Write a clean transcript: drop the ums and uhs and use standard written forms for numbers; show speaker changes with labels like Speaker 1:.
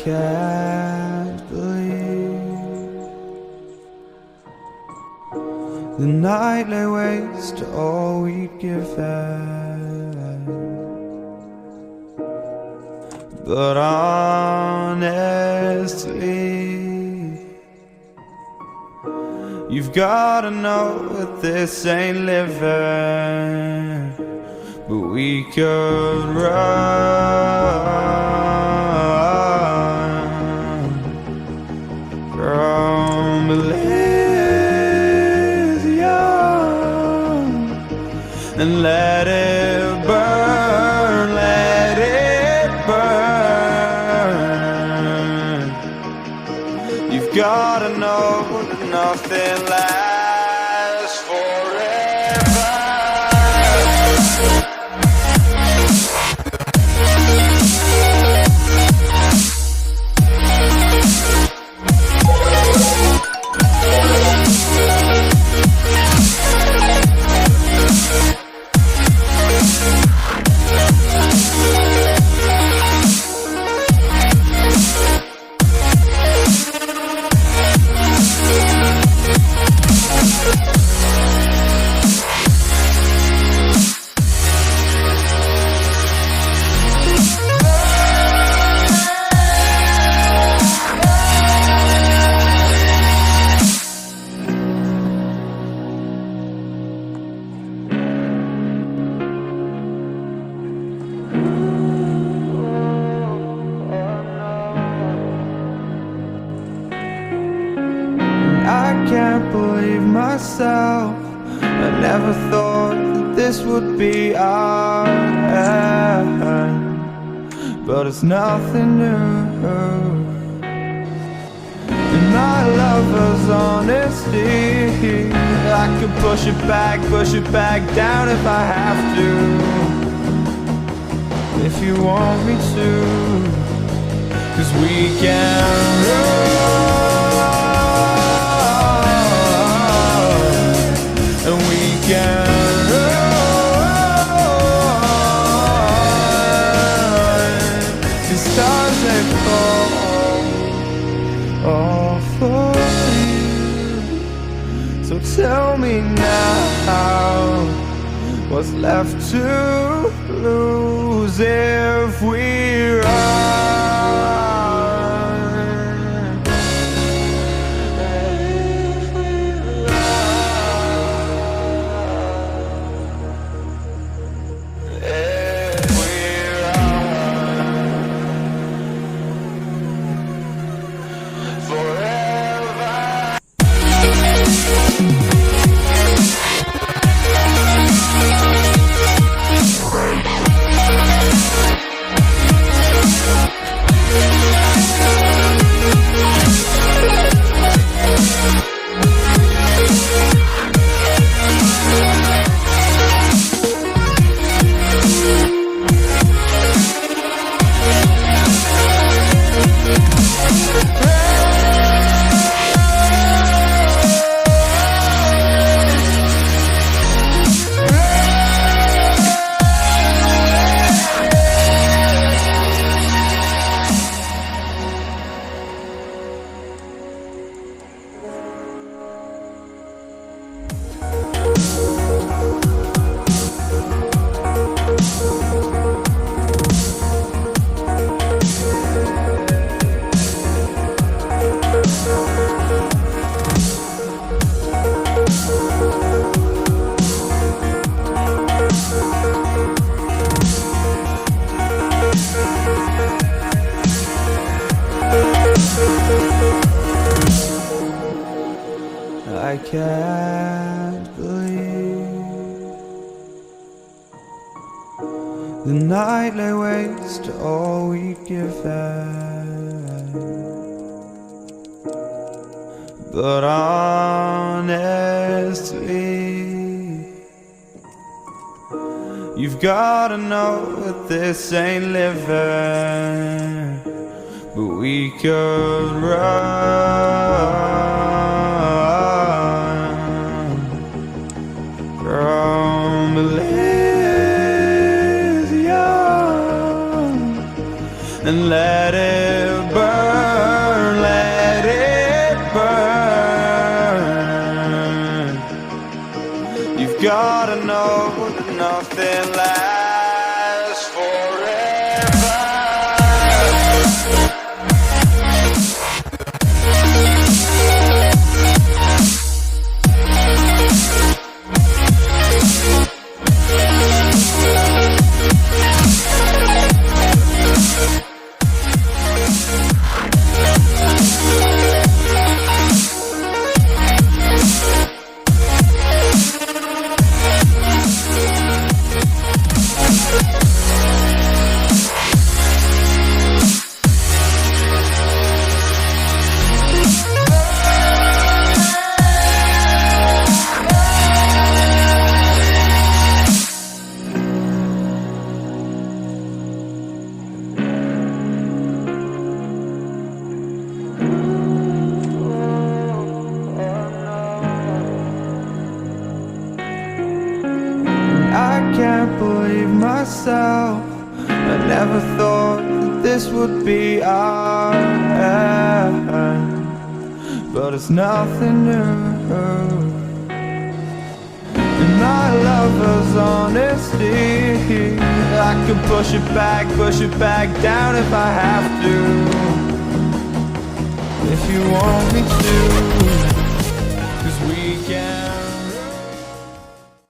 Speaker 1: can't believe the night lay waste to all we'd given. But honestly, you've gotta know that this ain't living. But we could run from Elysium and let it burn, let it burn. You've gotta know that nothing lasts forever. I can't believe myself. I never thought that this would be our end, but it's nothing new. And my lover's honesty, I could push it back down if I have to. If you want me to, 'cause we can run. And we can run, 'cause stars they fall all for you. So tell me now, what's left to lose if we run? I can't believe the night lay waste to all we'd given. But honestly, you've gotta know that this ain't living. But we could run from Elysium and let it burn. nothing lasts forever. I can't believe myself. I never thought that this would be our end, but it's nothing new. And my lover's honesty, I could push it back down if I have to. If you want me to.